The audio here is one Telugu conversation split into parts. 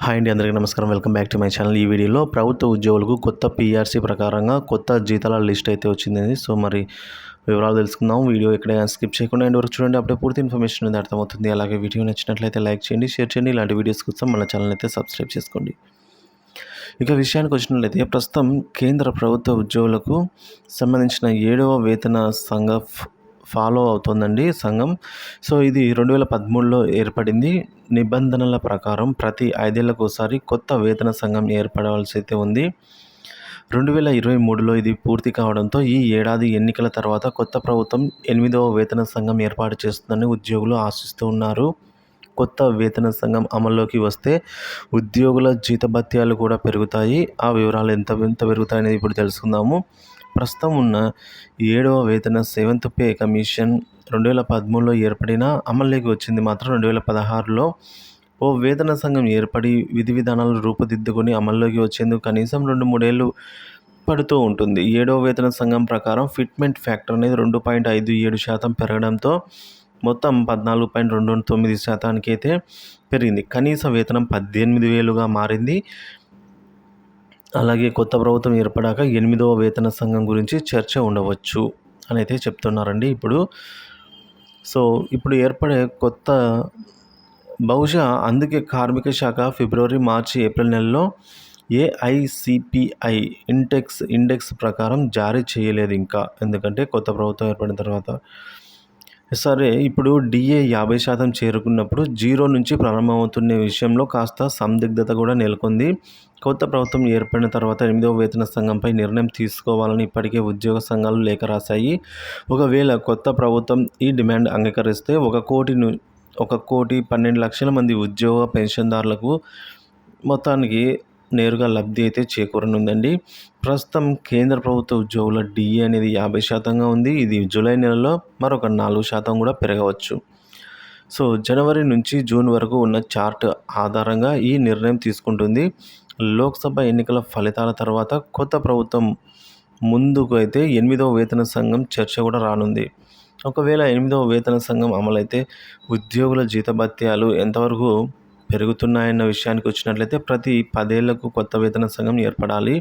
హాయ్ అండి, అందరికీ నమస్కారం. Welcome back to my channel. ఈ వీడియోలో ప్రభుత్వ ఉద్యోగులకు కొత్త పీఆర్సీ ప్రకారంగా కొత్త జీతాల లిస్ట్ అయితే వచ్చింది. సో మరి వివరాలు తెలుసుకుందాం. వీడియో ఎక్కడ స్కిప్ చేయకుండా ఎండ్ వరకు చూడండి. అప్పుడే పూర్తి ఇన్ఫర్మేషన్ అనేది అర్థమవుతుంది. అలాగే వీడియో నచ్చినట్లయితే లైక్ చేయండి, షేర్ చేయండి. ఇలాంటి వీడియోస్ కోసం మన ఛానల్ అయితే సబ్స్క్రైబ్ చేసుకోండి. ఇక విషయానికి వచ్చినట్లయితే ప్రస్తుతం కేంద్ర ప్రభుత్వ ఉద్యోగులకు సంబంధించిన 7వ వేతన ఫాలో అవుతోందండి సంఘం. సో ఇది 2013లో ఏర్పడింది. నిబంధనల ప్రకారం ప్రతి 5 ఏళ్లకు ఒకసారి కొత్త వేతన సంఘం ఏర్పడవలసి అయితే ఉంది. 2023లో ఇది పూర్తి కావడంతో ఈ ఏడాది ఎన్నికల తర్వాత కొత్త ప్రభుత్వం 8వ వేతన సంఘం ఏర్పాటు చేస్తుందని ఉద్యోగులు ఆశిస్తూ ఉన్నారు. కొత్త వేతన సంఘం అమల్లోకి వస్తే ఉద్యోగుల జీతభత్యాలు కూడా పెరుగుతాయి. ఆ వివరాలు ఎంత పెరుగుతాయనేది ఇప్పుడు తెలుసుకుందాము. ప్రస్తుతం ఉన్న 7వ వేతన 7th పే కమిషన్ 2013లో ఏర్పడిన అమల్లోకి వచ్చింది మాత్రం 2016లో. ఓ వేతన సంఘం ఏర్పడి విధి విధానాలు రూపుదిద్దుకొని అమల్లోకి వచ్చేందుకు కనీసం 2-3 ఏళ్ళు పడుతూ ఉంటుంది. 7వ వేతన సంఘం ప్రకారం ఫిట్మెంట్ ఫ్యాక్టర్ అనేది 2.57% పెరగడంతో మొత్తం 14.29% అయితే పెరిగింది. కనీస వేతనం 18,000గా మారింది. అలాగే కొత్త ప్రభుత్వం ఏర్పడాక 8వ వేతన సంఘం గురించి చర్చ ఉండవచ్చు అని అయితే చెప్తున్నారండి. సో ఇప్పుడు ఏర్పడే కొత్త బహుశా అందుకే కార్మిక శాఖ ఫిబ్రవరి, మార్చి, ఏప్రిల్ నెలలో ఏఐసిపిఐ ఇండెక్స్ ప్రకారం జారీ చేయలేదు ఇంకా. ఎందుకంటే కొత్త ప్రభుత్వం ఏర్పడిన తర్వాత. సరే, ఇప్పుడు డిఏ 50% చేరుకున్నప్పుడు 0 నుంచి ప్రారంభమవుతున్న విషయంలో కాస్త సందిగ్ధత కూడా నెలకొంది. కొత్త ప్రభుత్వం ఏర్పడిన తర్వాత 8వ వేతన సంఘంపై నిర్ణయం తీసుకోవాలని ఇప్పటికే ఉద్యోగ సంఘాలు లేఖ రాశాయి. ఒకవేళ కొత్త ప్రభుత్వం ఈ డిమాండ్ అంగీకరిస్తే 1,12,00,000 మంది ఉద్యోగ పెన్షన్దారులకు మొత్తానికి నేరుగా లబ్ధి అయితే చేకూరనుందండి. ప్రస్తుతం కేంద్ర ప్రభుత్వ ఉద్యోగుల డిఏ అనేది 50%గా ఉంది. ఇది జూలై నెలలో మరొక 4% కూడా పెరగవచ్చు. సో జనవరి నుంచి జూన్ వరకు ఉన్న చార్ట్ ఆధారంగా ఈ నిర్ణయం తీసుకుంటుంది. లోక్సభ ఎన్నికల ఫలితాల తర్వాత కొత్త ప్రభుత్వం ముందుకు అయితే 8వ వేతన సంఘం చర్చ కూడా రానుంది. ఒకవేళ 8వ వేతన సంఘం అమలైతే ఉద్యోగుల జీతభత్యాలు ఎంతవరకు పెరుగుతున్నాయన్న విషయానికి వచ్చినట్లయితే ప్రతి 10 ఏళ్లకు కొత్త వేతన సంఘం ఏర్పడాలి.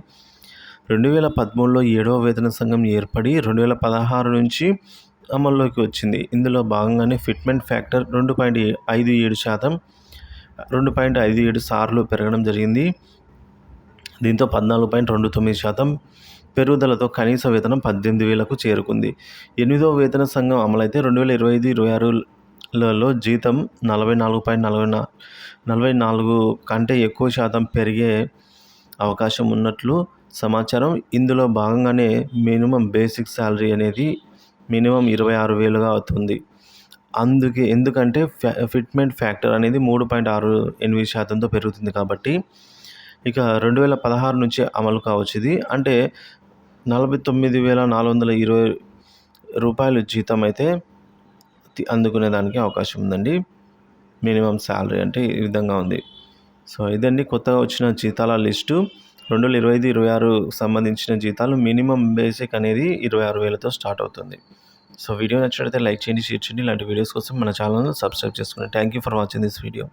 2013లో 7వ వేతన సంఘం ఏర్పడి 2016 నుంచి అమల్లోకి వచ్చింది. ఇందులో భాగంగానే ఫిట్మెంట్ ఫ్యాక్టర్ 2.57 సార్లు పెరగడం జరిగింది. దీంతో 14.29% పెరుగుదలతో కనీస వేతనం 18,000కు చేరుకుంది. 8వ వేతన సంఘం అమలైతే 2025-26లలో జీతం 44 కంటే ఎక్కువ శాతం పెరిగే అవకాశం ఉన్నట్లు సమాచారం. ఇందులో భాగంగానే మినిమం బేసిక్ శాలరీ అనేది మినిమం 26,000గా అవుతుంది. ఎందుకంటే ఫిట్మెంట్ ఫ్యాక్టర్ అనేది 3.68%తో పెరుగుతుంది కాబట్టి. ఇక 2016 నుంచి అమలు కావచ్చు. ఇది అంటే 49,420 రూపాయలు జీతం అయితే అందుకునే దానికి అవకాశం ఉందండి. మినిమం శాలరీ అంటే ఈ విధంగా ఉంది. సో ఇదండి కొత్తగా వచ్చిన జీతాల లిస్టు. 2025-26 సంబంధించిన జీతాలు మినిమం బేసిక్ అనేది 26,000తో స్టార్ట్ అవుతుంది. సో వీడియో నచ్చినట్లయితే లైక్ చేయండి, షేర్ చేయండి. ఇలాంటి వీడియోస్ కోసం మన ఛానల్ను సబ్స్క్రైబ్ చేసుకోండి. Thank you for watching this video.